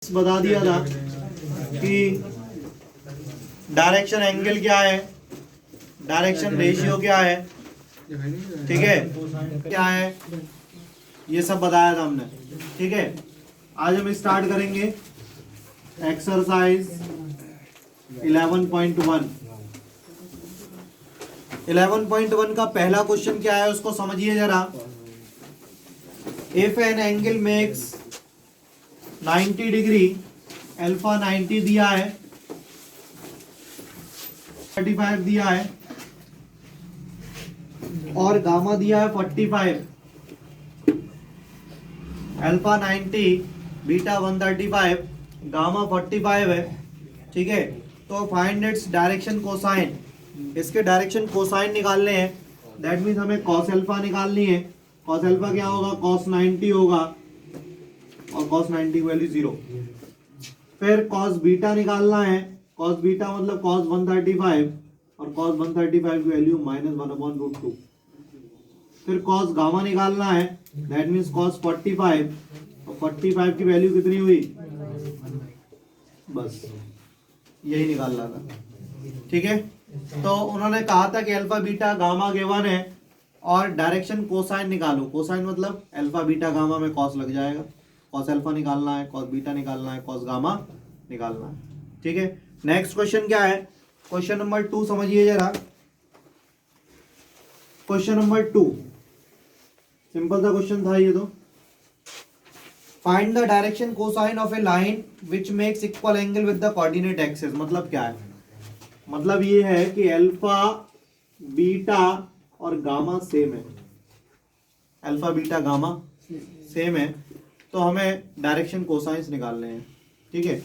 बता दिया था कि डायरेक्शन एंगल क्या है, डायरेक्शन रेशियो क्या है, ठीक है, क्या है, ये सब बताया था हमने। ठीक है, आज हम स्टार्ट करेंगे एक्सरसाइज 11.1। 11.1 का पहला क्वेश्चन क्या है उसको समझिए जरा। If an angle makes 90 degree, alpha 90 दिया है, 35 दिया है और गामा दिया है 45, अल्फा 90 बीटा 135 गामा 45 है। ठीक है, तो फाइंड इट्स डायरेक्शन कोसाइन, इसके डायरेक्शन कोसाइन निकालने हैं। दैट मीन्स हमें कॉस अल्फा निकालनी है। कॉस अल्फा क्या होगा, कॉस 90 होगा और कॉस 90 की वैल्यू 0। फिर कॉस बीटा निकालना है। कॉस बीटा मतलब कॉस 135 और कॉस 135 की वैल्यू -1/√2। फिर कॉस गामा निकालना है। दैट मीन्स कॉस 45 और 45 की वैल्यू कितनी हुई, बस यही निकालना था। ठीक है, तो उन्होंने कहा था कि अल्फा बीटा गामा गिवन है और डायरेक्शन कोसाइन निकालो। कोसाइन मतलब अल्फा बीटा गामा में कॉस लग जाएगा। कॉस अल्फा निकालना है, कॉस बीटा निकालना है, कॉस गामा निकालना है। ठीक है, नेक्स्ट क्वेश्चन क्या है, क्वेश्चन नंबर 2 समझिए जरा। क्वेश्चन नंबर 2 सिंपल सा क्वेश्चन था ये तो। Find the direction cosine of A line which makes equal angle with the coordinate axis. मतलब क्या है, मतलब ये है कि अल्फा बीटा और गामा सेम है, अल्फा बीटा गामा सेम है, तो हमें डायरेक्शन कोसाइंस निकालने हैं। ठीक है,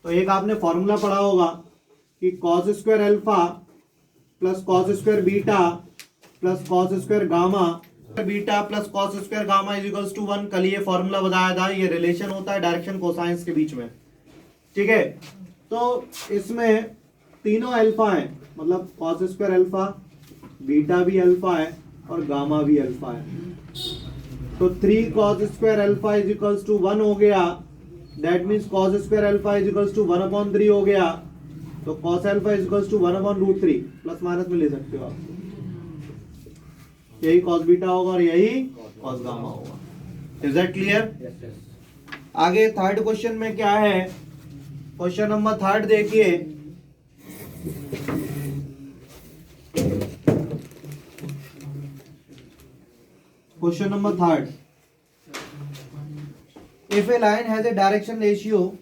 तो एक आपने फॉर्मूला पढ़ा होगा कि cos square alpha plus cos square beta plus cos square gamma beta plus cos square gamma is equals to 1। कल ये फॉर्मूला बताया था, ये रिलेशन होता है डायरेक्शन कोसाइंस के बीच में। ठीक है, तो इसमें तीनों अल्फा है, मतलब कॉस स्क्वायर अल्फा, बीटा भी अल्फा है और गामा भी अल्फा है। तो 3 cos square alpha is equals to 1 हो गया। That means cos square alpha is equals to 1/3 हो गया। तो cos alpha is equals to 1/√3, plus minus में ले सकते हो आप। यही cos बीटा होगा और यही cos गामा होगा। Is that clear? आगे थर्ड क्वेश्चन में क्या है, क्वेश्चन नंबर 3 देखिए। Question number 3, if A line has a direction ratio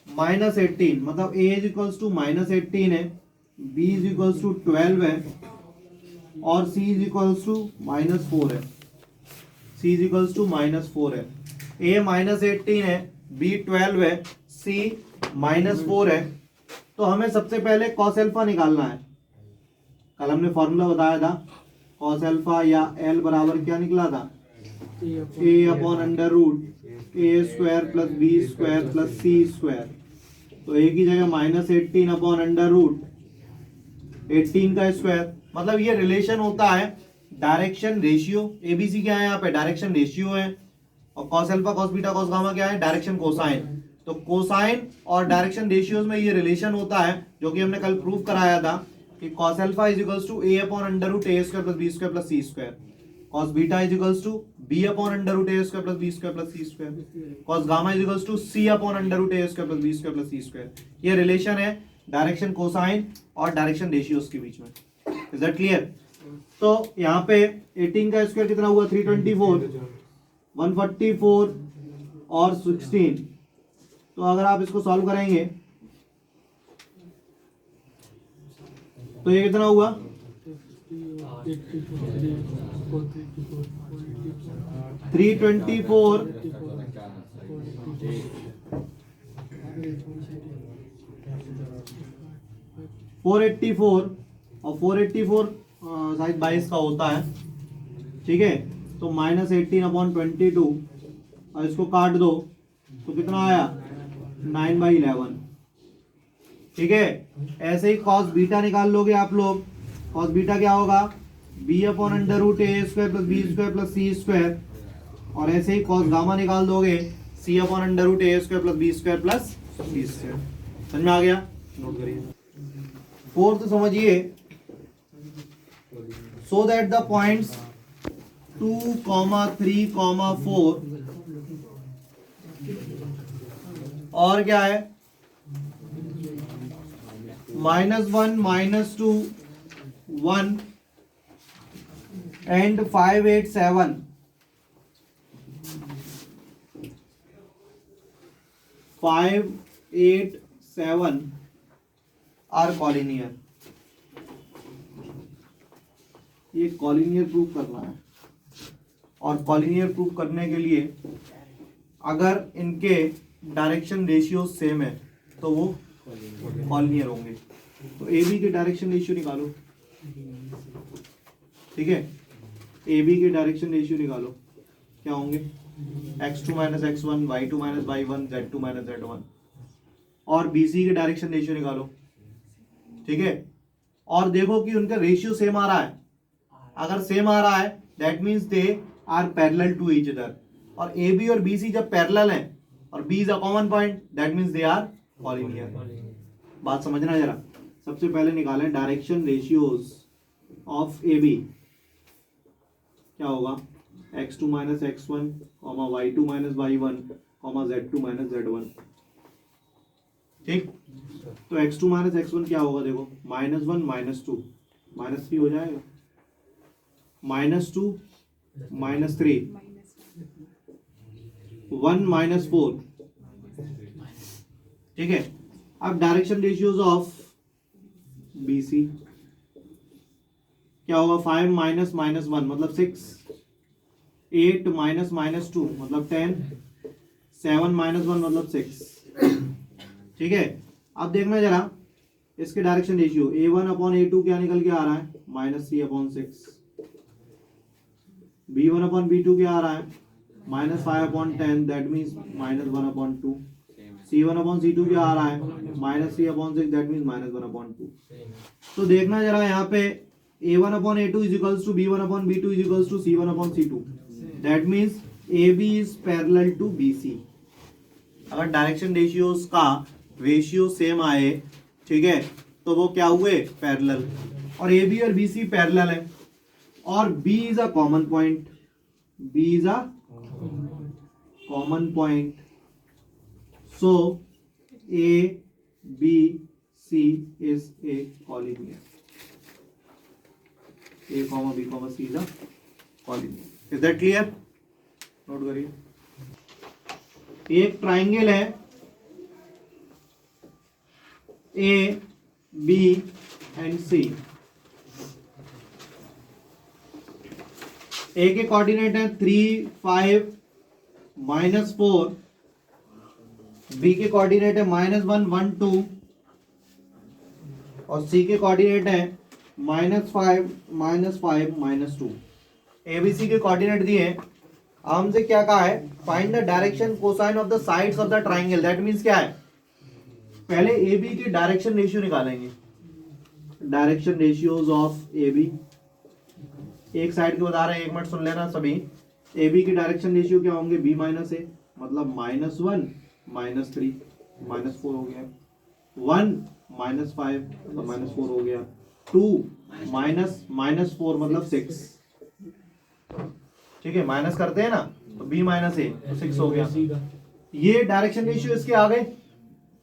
-18, मतलब a इज इक्वल्स टू -18 है, b इज इक्वल्स टू 12 है और c इज इक्वल्स टू -4 है। c इज इक्वल्स टू -4 है। a -18 है, b 12 है, c -4 है। तो हमें सबसे पहले cos अल्फा निकालना है। कल हमने फॉर्मूला बताया था cos अल्फा या L बराबर क्या निकला था, a/√a² plus b² plus c²। तो a की जगह -18/√18 का स्क्वायर। मतलब ये रिलेशन होता है डायरेक्शन रेशियो। एबीसी क्या है यहाँ पे, डायरेक्शन रेशियो है, और cos alpha cos beta cos gamma क्या है, डायरेक्शन कोसाइन। तो कोसाइन और डायरेक्शन रेशियोज में ये रिलेशन होता है, जो कि हमने कल प्रूव कराया था कि cos alpha is equals to a/√a² plus b² plus c²। cos beta is equals to b/√a² plus b² plus c²। cos gamma is equals to c/√a² plus b² plus c²। ये relation है direction cosine और direction ratios के बीच में। Is that clear? तो यहाँ पे 18 का स्क्वायर कितना हुआ, 324, 144 और 16। तो अगर आप इसको सॉल्व करेंगे तो ये कितना हुआ, 324 484 और 484 शायद 22 का होता है। ठीक है, तो -18/22 और इसको काट दो तो कितना आया, 9/11। ठीक है, ऐसे ही cos बीटा निकाल लोगे आप लोग। cos बीटा क्या होगा, b/√a² plus b² plus c²। और ऐसे ही cos गामा निकाल दोगे c upon under root a square plus b square plus b square. समझ में आ गया? नोट करिए। फोर्थ समझिए, सो दैट द पॉइंट्स 2, 3, 4 और क्या है -1, -2, 1 एंड 5, 8, 7 5, 8, 7 आर कॉलिनियर। ये कॉलिनियर प्रूव करना है, और कॉलिनियर प्रूव करने के लिए अगर इनके डायरेक्शन रेशियो सेम है तो वो कॉलिनियर होंगे। तो ए बी के डायरेक्शन रेशियो निकालो, ठीक है, ए बी के डायरेक्शन रेशियो निकालो, क्या होंगे x2 - x1, y2 - y1, z2 - z1। और BC के डायरेक्शन रेशियो निकालो, ठीक है, और देखो कि उनका रेशियो सेम आ रहा है। अगर सेम आ रहा है that means they are parallel to each other, और AB और BC जब पैरेलल हैं और B is a common point that means they are collinear. बात समझना जरा। सबसे पहले निकालें डायरेक्शन रेशियोज ऑफ AB, क्या होगा x2 - x1, y2 - y1, z2 - z1। ठीक, तो x2 - x1 क्या होगा, देखो -1 -2 -3 हो जाएगा, -2 -3 1 -4। ठीक है, अब डायरेक्शन रेशियोज ऑफ BC क्या होगा 5 -1 मतलब 6, 8 -2 मतलब 10, 7 -1 मतलब 6। ठीक है, अब देखना जरा इसके डायरेक्शन रेशियो A1/A2 क्या निकल के आ रहा है -3/6, B1/B2 क्या आ रहा है -5/10 दैट मींस -1/2, C1/C2 क्या आ रहा है -3/6 दैट मींस -1/2। तो देखना जरा यहाँ पे A1/A2 is equals to B1/B2 is equals to C1/C2 that means AB is parallel to BC। अगर डायरेक्शन रेशियोज का रेशियो सेम आए, ठीक है, तो वो क्या हुए पैरेलल, और AB और BC पैरेलल है, और B is a common point, B is a common point, so ABC is a collinear, A, B, C is a collinear। Is that clear? Note करिए। एक ट्राइंगल है A, B and C। A के coordinate है 3, 5, -4, B के coordinate है -1, 1, 2 और C के coordinate है -5, -5, -2। ABC के कोऑर्डिनेट दिए, हमसे क्या कहा है find the direction cosine of the sides of the triangle. That means क्या है, पहले AB के डायरेक्शन रेशियो निकालेंगे, डायरेक्शन रेशियोज ऑफ AB। एक साइड के बता रहे हैं, एक मिनट सुन लेना सभी। AB के डायरेक्शन रेशियो क्या होंगे B - A मतलब -1 -3 -4 हो गया, 1 -5 मतलब -4 हो गया, 2 -4 मतलब 6। ठीक है, माइनस करते हैं ना तो B - A तो 6 हो गया। ये डायरेक्शन रेशियो इसके आ गए।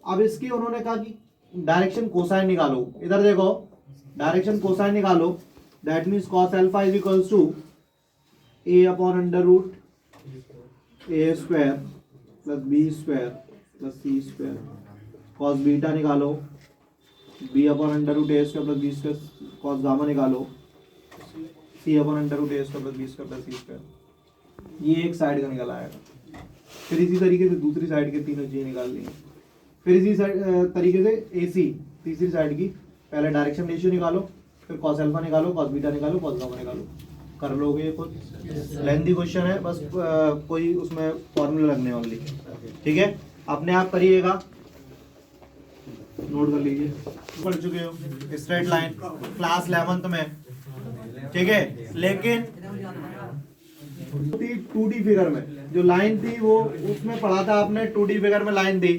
अब इसके उन्होंने कहा कि डायरेक्शन कोसाइन निकालो। इधर देखो डायरेक्शन कोसाइन निकालो, that means cos alpha is equals to A/√A² plus B² plus C²। cos beta निकालो B/√A² plus B²। cos gamma निकालो C/√A² plus B² plus C²। ये एक साइड का निकल आएगा। फिर इसी तरीके से दूसरी साइड के तीनों चीजें निकाल लेंगे। फिर इसी तरीके से AC तीसरी साइड की पहले डायरेक्शन रेशियो निकालो, फिर cos अल्फा निकालो, cos बीटा निकालो, cos गामा निकालो। कर लोगे, कुछ लेंथी क्वेश्चन है, बस कोई उसमें फॉर्मूला लगने वाली। ठीक है, अपने आप करिएगा, नोट कर लीजिए। पढ़ चुके हो स्ट्रेट लाइन क्लास 11th में, ठीक है, लेकिन 2D फिगर में जो लाइन थी वो उसमें पढ़ा था आपने 2D फिगर में लाइन थी।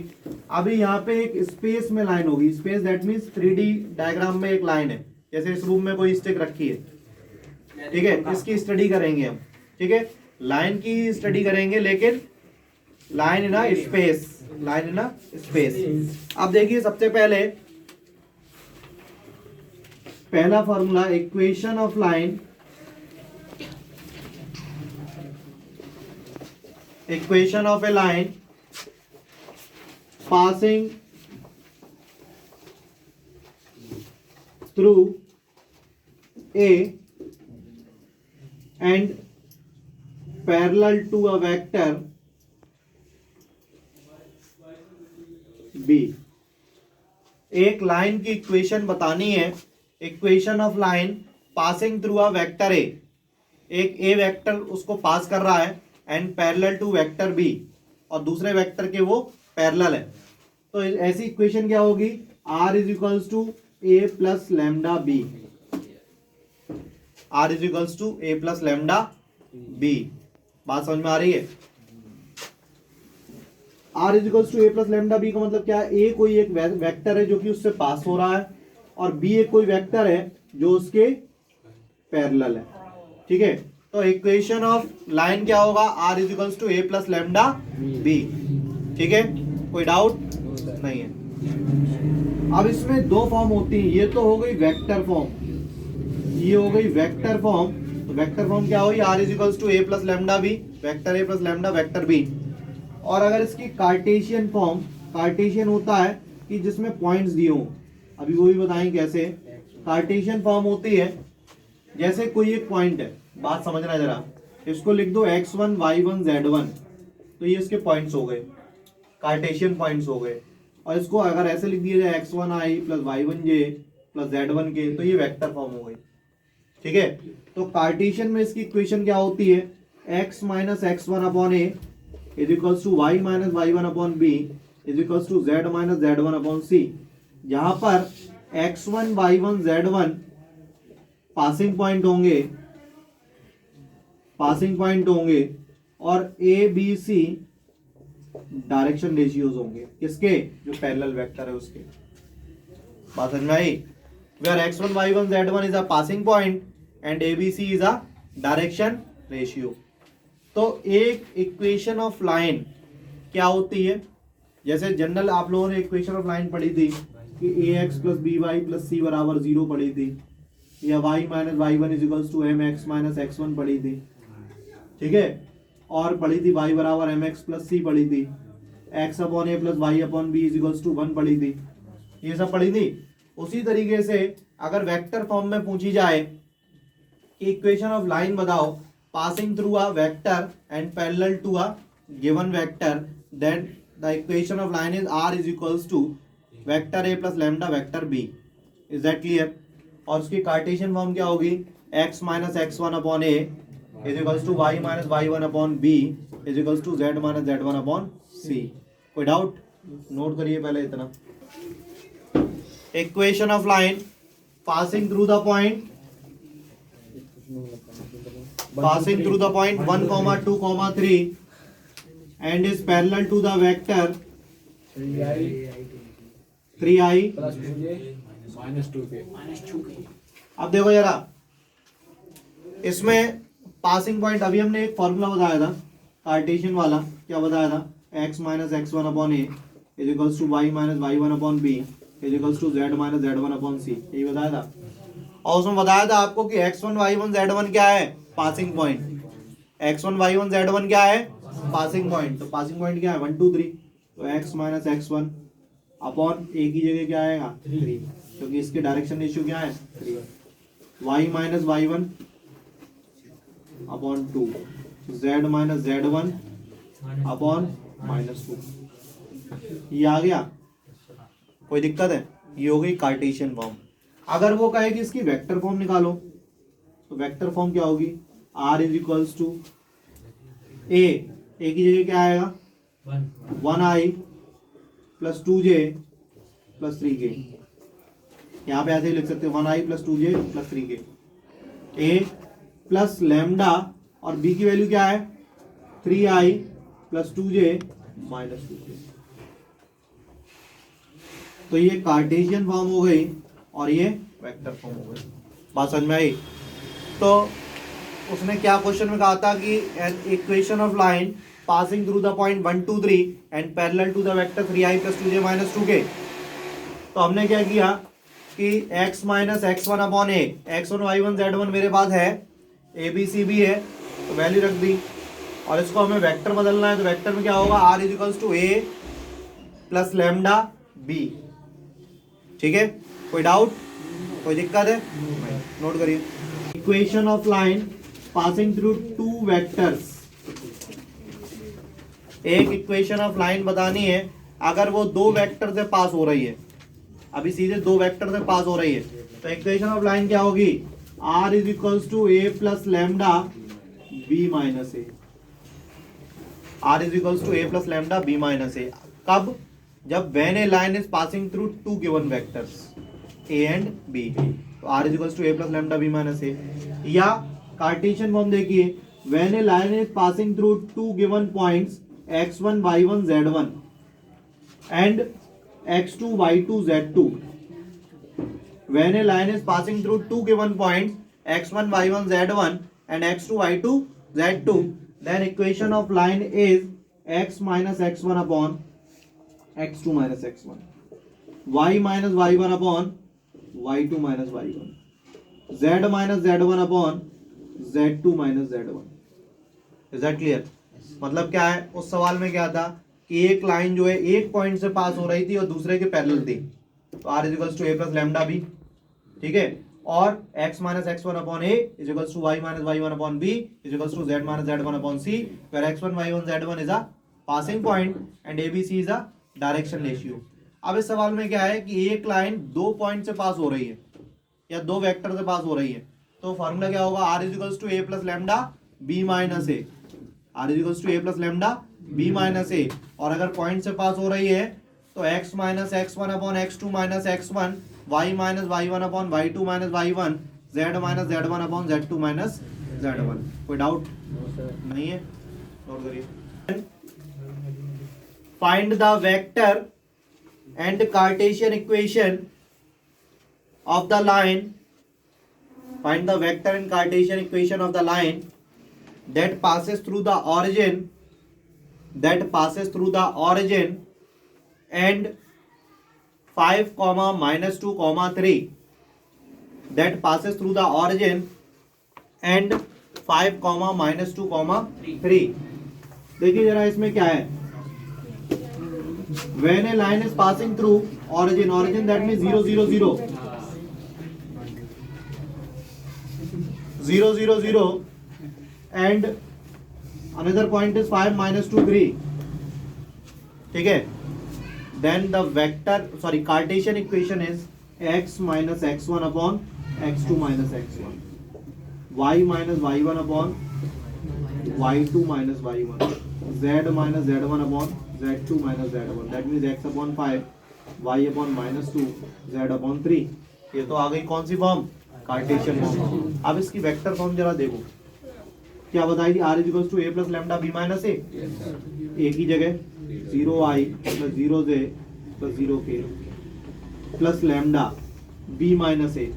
अभी यहाँ पे एक स्पेस में लाइन होगी, space that means 3D diagram में एक लाइन है, जैसे इस रूम में कोई स्टिक रखी है, ठीक है, इसकी स्टडी करेंगे हम, ठीक है, लाइन की स्टडी करेंगे, लेकिन line in a space, line in a space. अब देखिए सबसे पहले पहला formula, equation of line, equation of a line passing through A and parallel to a vector B। एक लाइन की इक्वेशन बतानी है, equation of line passing through a vector A, एक ए वेक्टर उसको पास कर रहा है and parallel to vector B, और दूसरे वेक्टर के वो पैरेलल है। तो ऐसी इक्वेशन क्या होगी, r is equals to A plus lambda B, r is equals to A plus lambda B. बात समझ में आ रही है? r is equals to A plus lambda B का मतलब क्या है, a कोई एक वेक्टर है जो कि उससे पास हो रहा है, और b एक कोई वेक्टर है जो उसके पैरेलल है, ठीक है। तो इक्वेशन ऑफ लाइन क्या होगा, r is equals to A plus lambda B, ठीक है, कोई डाउट नहीं है। अब इसमें दो फॉर्म होती हैं, ये तो हो गई वेक्टर फॉर्म, ये हो गई वेक्टर फॉर्म। तो वेक्टर फॉर्म क्या होगी, r is equals to A plus lambda B, vector A plus lambda vector B. और अगर इसकी कार्टेशियन फॉर्म, कार्टेशियन होता है कि जिसमें पॉइंट्स दिए हों, अभी वो भी बताएं कैसे। कार्टेशियन फॉर्म होती है जैसे कोई एक पॉइंट है, बात समझना जरा, इसको लिख दो x1 y1 z1, तो ये इसके पॉइंट्स हो गए, कार्टेशियन पॉइंट्स हो गए। और इसको अगर ऐसे लिख दिया जाए x1i plus y1j plus z1k, तो ये वेक्टर फॉर्म हो गई, ठीक है। तो कार्टेशियन में इसकी इक्वेशन क्या होती है, x minus x1 upon A is equals to y minus y1 upon b is equals to z minus z1 upon c, जहां पर x1 y1 z1 passing point होंगे, पासिंग पॉइंट होंगे, और A B C direction ratios होंगे, किसके, जो parallel vector है उसके। बात समझ में आई? Where x1 y1 z1 is a passing point and abc is a direction ratio. तो एक इक्वेशन ऑफ लाइन क्या होती है, जैसे जनरल आप लोगों ने इक्वेशन ऑफ लाइन पढ़ी थी कि ax plus by plus c बराबर 0 पढ़ी थी, या y minus y1 is equals to mx minus x1 पढ़ी थी, ठीक है। और पढ़ी थी y बराबर mx प्लस c पढ़ी थी, x upon a plus y upon b is equals to 1 पढ़ी थी, ये सब पढ़ी थी। उसी तरीके से अगर वेक्टर फॉर्म में पूछी जाए कि इक्वेशन ऑफ लाइन बताओ passing through a vector and parallel to a given vector, then the equation of line is r is equals to vector a plus lambda vector b। Is that clear? और उसकी Cartesian form क्या होगी, x minus x1 upon a is equals to y minus y1 upon b is equals to z minus z1 upon c। कोई doubt? Note करिए पहले इतना। Equation of line passing through the point, passing through the point 1, 2, 3 and is parallel to the vector 3i minus 2k। अब देखो जरा, इसमें passing point अभी हमने एक फॉर्मूला बताया था कार्टेशियन वाला, क्या बताया था, x minus x1 upon A is equals to y minus y1 upon b is equals to z minus z1 upon c, यही बताया था। और उसमें बताया था आपको कि x1 y1 z1 क्या है, passing point, x1 y1 z1 क्या है, पासिंग पॉइंट। तो पासिंग पॉइंट क्या है, 1 2 3, तो x माइनस x1 अपॉन ए की जगह क्या आएगा 3, क्योंकि इसके डायरेक्शन रेशियो क्या है 3, y minus y1 upon 2, z minus z1 upon minus 2, ये आ गया, कोई दिक्कत है? ये हो गई कार्टेशियन फॉर्म। अगर वो कहे कि इसकी वेक्टर फॉर्म निकालो, तो वेक्टर फॉर्म क्या होगी, r इज इक्वल्स टू ए की जगह क्या आएगा 1i plus 2j plus 3k, यहाँ पे ऐसे ही लिख सकते हो 1i plus 2j plus 3k, a plus lambda, और b की वैल्यू क्या है 3i plus 2j minus 2k। तो ये कार्टेशियन फॉर्म हो गई और ये वेक्टर फॉर्म हो गई। बात समझ में आई? तो उसने क्या क्वेश्चन में कहा था कि an equation of line passing through the point 1 2 3 and parallel to the vector 3i plus 2j minus 2k। तो हमने क्या किया कि x माइनस x1 अपॉन ए, x1 y1 z1 मेरे पास है, ए बी सी भी है, तो वैल्यू रख दी। और इसको हमें वेक्टर बदलना है, तो वेक्टर में क्या होगा, r is equals to A plus lambda B. ठीक है, कोई डाउट, कोई दिक्कत है? नोट करिए। Equation of line passing through two vectors. एक इक्वेशन ऑफ लाइन बतानी है अगर वो दो वेक्टर से पास हो रही है, अभी सीधे दो वेक्टर से पास हो रही है, तो इक्वेशन ऑफ लाइन क्या होगी, r is equals to A plus lambda b minus a. r is equals to A plus lambda b minus a. कब? जब when a line is passing through two given vectors a and b, तो r is equals to A plus lambda b minus a. या Cartesian form देखिए, when a line is passing through two given points x1 y1 z1 and x2 y2 z2। When a line is passing through two given points x1 y1 z1 and x2 y2 z2, then equation of line is x minus x1 upon x2 minus x1, y minus y1 upon y2 minus y1, z minus z1 upon z2 minus z1। Is that clear? मतलब क्या है, उस सवाल में क्या था कि एक लाइन जो है एक पॉइंट से पास हो रही थी और दूसरे के पैरेलल थी, तो r is equals to A plus lambda B. ठीक है, और x minus x1 upon a is equals to y minus y1 upon b is equals to z minus z1 upon c, where x1 y1 z1 is a passing point and abc is a direction ratio. अब इस सवाल में क्या है कि एक line दो point से पास हो रही है या दो वेक्टर से पास हो रही है, तो फॉर्मूला क्या होगा, r is equals to a plus lambda b minus a, r is equals to a plus lambda b minus a। और अगर पॉइंट से पास हो रही है तो x minus x1 upon x2 minus x1, y minus y1 upon y2 minus y1, z minus z1 upon z2 minus z1। कोई doubt नहीं है? नोट करिए। Find the vector and Cartesian equation of the line, find the vector and Cartesian equation of the line that passes through the origin, that passes through the origin and 5 comma minus 2 comma 3, that passes through the origin and 5 comma minus 2 comma 3। देखिए जरा इसमें क्या है, when a line is passing through origin, origin that means 0 0 0 0 0 0 and another point is 5 minus 2 3। ठीक है, then the vector, sorry, Cartesian equation is x minus x1 upon x2 minus x1, y minus y1 upon y2 minus y1, z minus z1 upon z2 minus z1, that means x upon 5, y upon minus 2, z upon 3। ये तो आ गई कौन सी form, Cartesian form. अब इसकी vector form जरा देखो, क्या बताई थी, r is equals to a plus lambda b minus a, a की जगह 0i plus 0j plus 0k plus lambda b minus a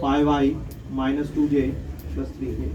5i minus 2j plus 3k।